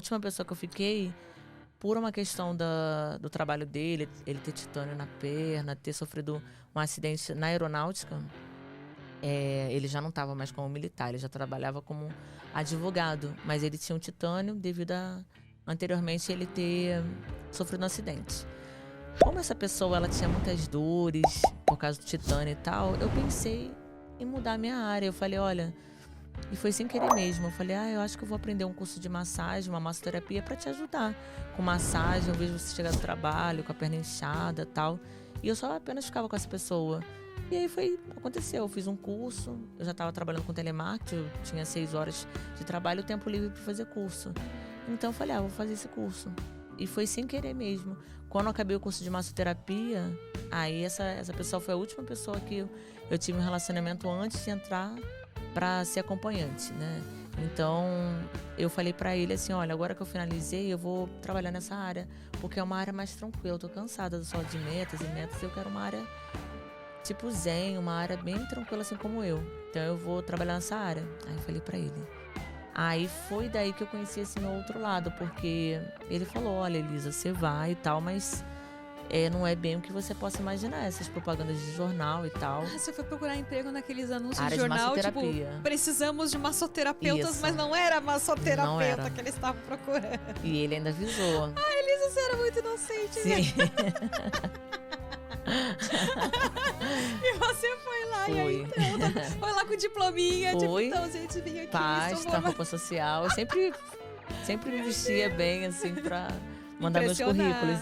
última pessoa que eu fiquei, por uma questão do trabalho dele, ele ter titânio na perna, ter sofrido um acidente na aeronáutica, ele já não estava mais como militar, ele já trabalhava como advogado, mas ele tinha um titânio devido a, anteriormente, ele ter sofrido um acidente. Como essa pessoa ela tinha muitas dores por causa do titânio e tal, eu pensei em mudar a minha área. Eu falei, olha, e foi sem querer mesmo. Eu falei, eu acho que eu vou aprender um curso de massagem, uma massoterapia para te ajudar. Com massagem, eu vejo você chegar do trabalho com a perna inchada e tal. E eu só apenas ficava com essa pessoa. E aí aconteceu, eu fiz um curso, eu já estava trabalhando com telemarketing, eu tinha 6 horas de trabalho e tempo livre para fazer curso. Então eu falei, vou fazer esse curso. E foi sem querer mesmo. Quando eu acabei o curso de massoterapia, aí essa pessoa foi a última pessoa que eu tive um relacionamento antes de entrar para ser acompanhante, né? Então eu falei para ele assim, olha, agora que eu finalizei, eu vou trabalhar nessa área, porque é uma área mais tranquila. Eu tô cansada só de metas e metas, eu quero uma área tipo zen, uma área bem tranquila assim como eu. Então eu vou trabalhar nessa área. Aí eu falei para ele. Aí foi daí que eu conheci esse meu outro lado, porque ele falou, olha, Elisa, você vai e tal, mas não é bem o que você possa imaginar, essas propagandas de jornal e tal. Você foi procurar emprego naqueles anúncios área de jornal, de tipo, precisamos de massoterapeutas, isso. Mas não era massoterapeuta não era. Que eles estavam procurando. E ele ainda avisou. Elisa, você era muito inocente, Sim. E você foi lá, e aí então, foi lá com diplominha, tipo, então, gente, vim aqui. Pasta, roupa social. Eu sempre me vestia bem, assim, pra mandar meus currículos.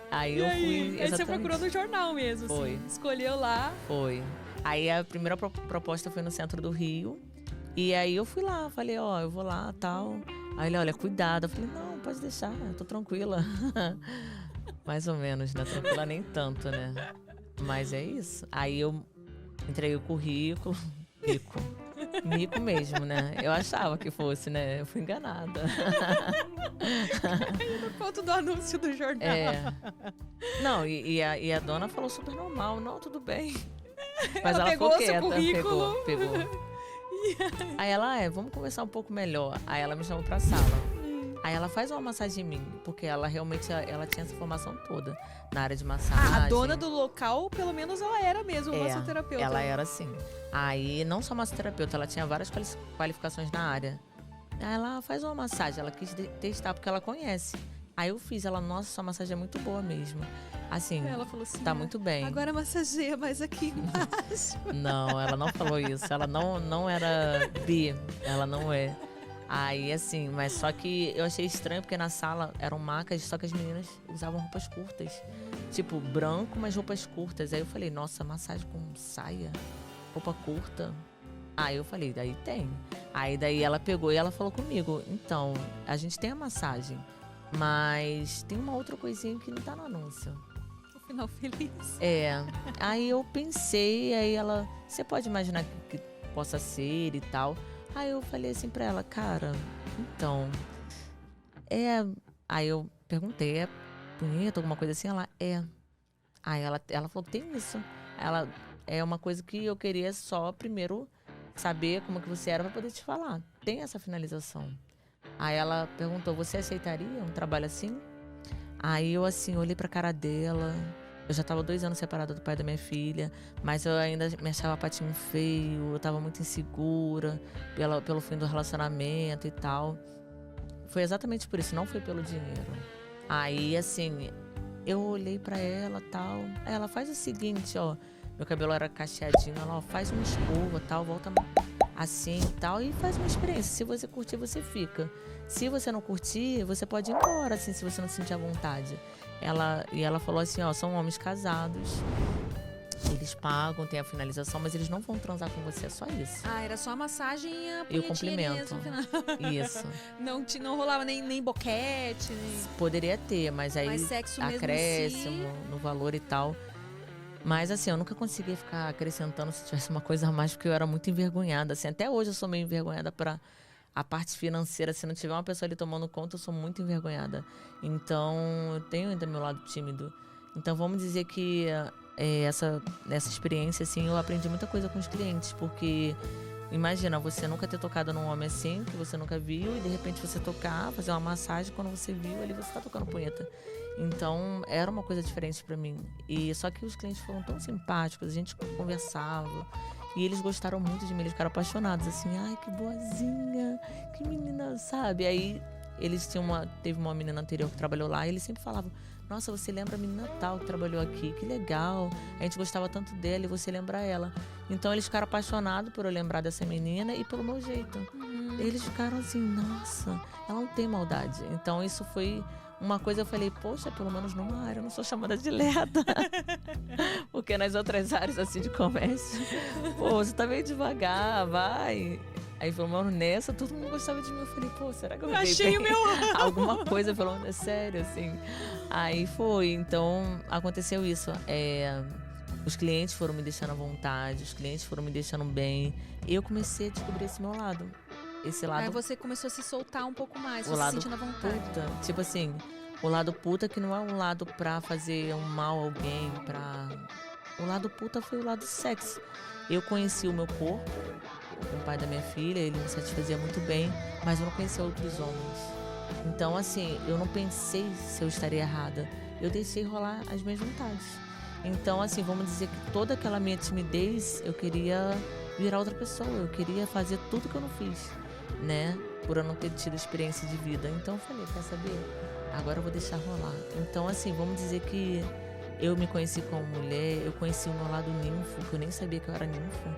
Aí eu fui. Aí você procurou no jornal mesmo, foi. Assim, escolheu lá. Foi. Aí a primeira proposta foi no centro do Rio. E aí eu fui lá, falei, eu vou lá, tal. Aí ele, olha, cuidado. Eu falei, não, pode deixar, eu tô tranquila. Mais ou menos, né? Tranquila nem tanto, né? Mas é isso. Aí eu entreguei o currículo. Mico mesmo, né? Eu achava que fosse, né? Eu fui enganada. Caiu no conto do anúncio do jornal. Não, e a dona falou super normal. Não, tudo bem. Mas ela pegou ficou seu quieta. currículo. Pegou. Aí ela, vamos conversar um pouco melhor. Aí ela me chamou pra sala. Aí ela faz uma massagem em mim, porque ela realmente ela tinha essa formação toda na área de massagem. A dona do local, pelo menos ela era mesmo massoterapeuta. Ela era assim. Aí não só massoterapeuta, ela tinha várias qualificações na área. Aí ela faz uma massagem, ela quis testar porque ela conhece. Aí eu fiz, ela, nossa, sua massagem é muito boa mesmo. Assim, ela falou assim, tá muito bem. Agora massageia mais aqui embaixo. Não, ela não falou isso. Ela não era bi, ela não é. Aí, assim, mas só que eu achei estranho porque na sala eram macas, só que as meninas usavam roupas curtas. Tipo, branco, mas roupas curtas. Aí eu falei, nossa, massagem com saia, roupa curta. Aí eu falei, daí tem. Aí daí ela pegou e ela falou comigo, então, a gente tem a massagem, mas tem uma outra coisinha que não tá no anúncio. O final feliz. Aí eu pensei, aí ela, você pode imaginar que possa ser e tal. Aí eu falei assim pra ela, cara, então, Aí eu perguntei, é punheta, alguma coisa assim? Ela, Aí ela falou, tem isso. Ela, é uma coisa que eu queria só primeiro saber como que você era pra poder te falar. Tem essa finalização. Aí ela perguntou, você aceitaria um trabalho assim? Aí eu assim, olhei pra cara dela. Eu já tava 2 anos separada do pai da minha filha, mas eu ainda me achava patinho feio, eu tava muito insegura pelo fim do relacionamento e tal. Foi exatamente por isso, não foi pelo dinheiro. Aí, assim, eu olhei pra ela e tal. Aí ela, faz o seguinte, meu cabelo era cacheadinho, ela, faz uma escova tal, volta assim e tal, e faz uma experiência. Se você curtir, você fica. Se você não curtir, você pode ir embora, assim, se você não sentir à vontade. Ela falou assim, são homens casados, eles pagam, tem a finalização, mas eles não vão transar com você, é só isso. Era só a massagem e o cumprimento. Isso. Não rolava nem boquete. Poderia ter, mas aí acréscimo no valor e tal. Mas assim, eu nunca conseguia ficar acrescentando se tivesse uma coisa a mais, porque eu era muito envergonhada. Assim, até hoje eu sou meio envergonhada para a parte financeira. Se não tiver uma pessoa ali tomando conta, eu sou muito envergonhada. Então, eu tenho ainda meu lado tímido. Então, vamos dizer que nessa experiência, assim, eu aprendi muita coisa com os clientes, porque imagina, você nunca ter tocado num homem assim, que você nunca viu, e de repente você tocar, fazer uma massagem, quando você viu, ali você tá tocando punheta. Então, era uma coisa diferente pra mim. E só que os clientes foram tão simpáticos, a gente conversava. E eles gostaram muito de mim, eles ficaram apaixonados, assim, ai, que boazinha, que menina, sabe? Aí, teve uma menina anterior que trabalhou lá, e eles sempre falavam, nossa, você lembra a menina tal que trabalhou aqui, que legal, a gente gostava tanto dela e você lembra ela. Então, eles ficaram apaixonados por eu lembrar dessa menina e pelo meu jeito. Eles ficaram assim, nossa, ela não tem maldade. Então, isso foi uma coisa, eu falei, poxa, pelo menos numa área eu não sou chamada de lerda. Porque nas outras áreas, assim, de comércio, pô, você tá meio devagar, vai. Aí, pelo menos nessa, todo mundo gostava de mim. Eu falei, pô, será que eu achei o meu alguma coisa, pelo menos, é sério, assim. Aí foi, então, aconteceu isso. Os clientes foram me deixando à vontade, os clientes foram me deixando bem. E eu comecei a descobrir esse meu lado. Esse lado... Aí você começou a se soltar um pouco mais, o lado se sentindo à vontade. Puta, tipo assim, o lado puta que não é um lado pra fazer um mal a alguém, O lado puta foi o lado sexo. Eu conheci o meu corpo, o pai da minha filha, ele me satisfazia muito bem, mas eu não conhecia outros homens. Então, assim, eu não pensei se eu estaria errada. Eu deixei rolar as minhas vontades. Então, assim, vamos dizer que toda aquela minha timidez, eu queria virar outra pessoa. Eu queria fazer tudo que eu não fiz, né? Por eu não ter tido experiência de vida. Então, eu falei, quer saber? Agora eu vou deixar rolar. Então, assim, vamos dizer que eu me conheci como mulher, eu conheci o meu lado ninfo, que eu nem sabia que eu era ninfo,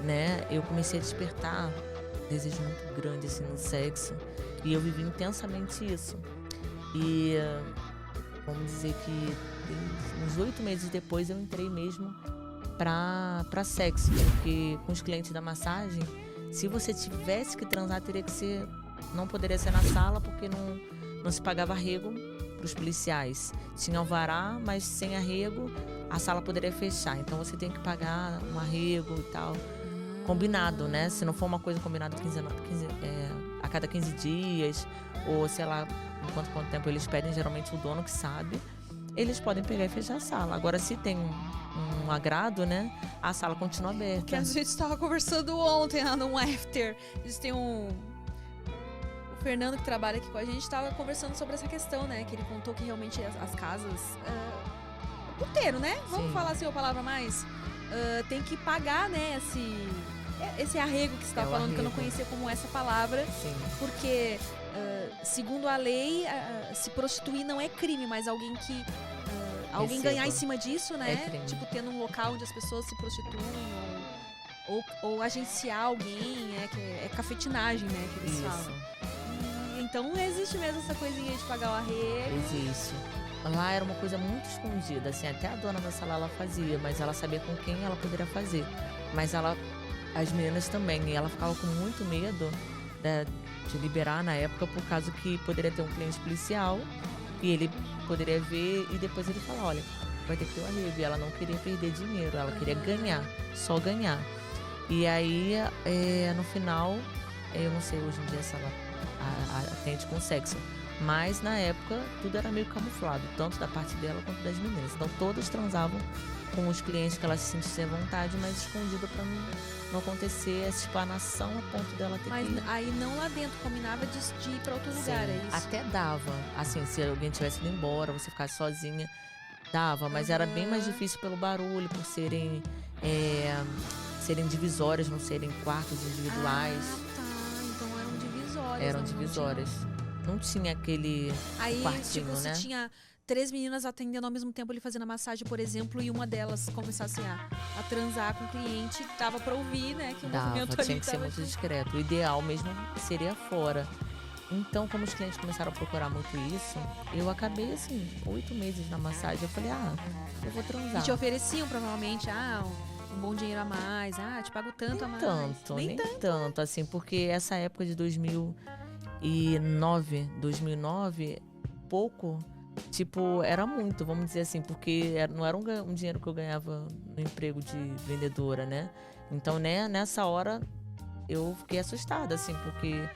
né? Eu comecei a despertar um desejo muito grande, assim, no sexo. E eu vivi intensamente isso. E vamos dizer que uns 8 meses depois eu entrei mesmo pra sexo. Porque com os clientes da massagem, se você tivesse que transar, teria que ser... Não poderia ser na sala, porque não se pagava arrego para os policiais. Tinha alvará, mas sem arrego, a sala poderia fechar. Então você tem que pagar um arrego e tal. Combinado, né? Se não for uma coisa combinada a cada 15 dias, ou sei lá, quanto tempo eles pedem, geralmente o dono que sabe, eles podem pegar e fechar a sala. Agora, se tem um agrado, né? A sala continua aberta. Que a gente estava conversando ontem lá no after. Eles têm O Fernando, que trabalha aqui com a gente, estava conversando sobre essa questão, né? Que ele contou que realmente as casas... puteiro, né? Vamos falar assim a palavra mais... tem que pagar, né? Esse arrego que você estava falando, que eu não conhecia como essa palavra. Sim. Porque, segundo a lei, se prostituir não é crime, mas alguém que... alguém ganhar em cima disso, né? Tipo, tendo um local onde as pessoas se prostituem ou agenciar alguém, que é cafetinagem, né? Que eles falam. Então existe mesmo essa coisinha de pagar o arrego. Existe. Lá era uma coisa muito escondida, assim, até a dona da sala ela fazia, mas ela sabia com quem ela poderia fazer. Mas as meninas também, e ela ficava com muito medo de liberar na época, por causa que poderia ter um cliente policial e ele poderia ver e depois ele falar, olha, vai ter que ter o arrego. E ela não queria perder dinheiro, ela queria ganhar, só ganhar. E aí, no final, eu não sei hoje em dia se ela atende com sexo. Mas na época tudo era meio camuflado, tanto da parte dela quanto das meninas. Então todas transavam com os clientes que elas se sentissem à vontade, mas escondido pra não acontecer essa explanação a ponto dela ter mas que ir. Aí não lá dentro, combinava de ir pra outro lugar, é isso? Até dava, assim, se alguém tivesse ido embora, você ficasse sozinha, dava, mas era bem mais difícil pelo barulho, por serem divisórias, não serem quartos individuais. Então eram divisórias. Eram divisórias. Não tinha aquele quartinho, tipo, né? Se tinha 3 meninas atendendo ao mesmo tempo, ele fazendo a massagem, por exemplo, e uma delas começasse a transar com o cliente, dava pra ouvir, né? Que o movimento ali tinha que ser muito discreto. O ideal mesmo seria fora. Então, como os clientes começaram a procurar muito isso, eu acabei, assim, 8 meses na massagem. Eu falei, eu vou transar. E te ofereciam, provavelmente, um bom dinheiro a mais. Te pago tanto a mais. Nem tanto, assim, porque essa época de 2009, pouco, tipo, era muito, vamos dizer assim, porque não era um dinheiro que eu ganhava no emprego de vendedora, né? Então, né, nessa hora, eu fiquei assustada, assim, porque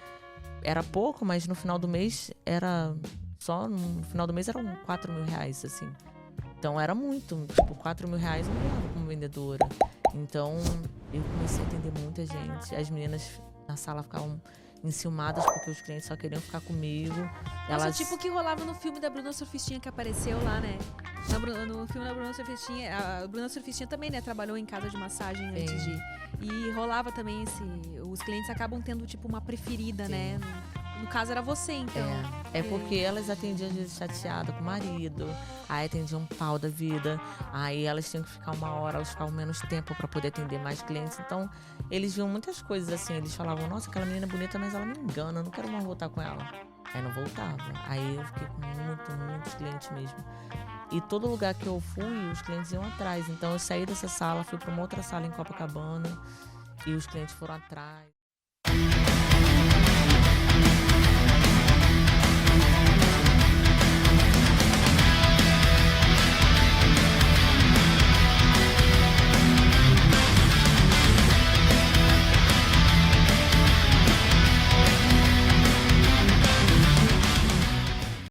era pouco, mas no final do mês eram 4 mil reais, assim. Então, era muito, tipo, 4 mil reais eu não ganhava como vendedora. Então, Eu comecei a atender muita gente. As meninas na sala ficavam enciumadas porque os clientes só queriam ficar comigo. Nossa, tipo o que rolava no filme da Bruna Surfistinha que apareceu lá, né? No filme da Bruna Surfistinha, a Bruna Surfistinha também, né, trabalhou em casa de massagem antes de... E rolava também os clientes acabam tendo, tipo, uma preferida, Sim. né? No caso era você, então. É porque elas atendiam às vezes chateadas com o marido, aí atendiam um pau da vida, aí elas tinham que ficar 1 hora, elas ficavam menos tempo para poder atender mais clientes. Então, eles viam muitas coisas assim, eles falavam, nossa, aquela menina é bonita, mas ela me engana, eu não quero mais voltar com ela. Aí não voltava. Aí eu fiquei com muitos clientes mesmo. E todo lugar que eu fui, os clientes iam atrás. Então eu saí dessa sala, fui para uma outra sala em Copacabana e os clientes foram atrás.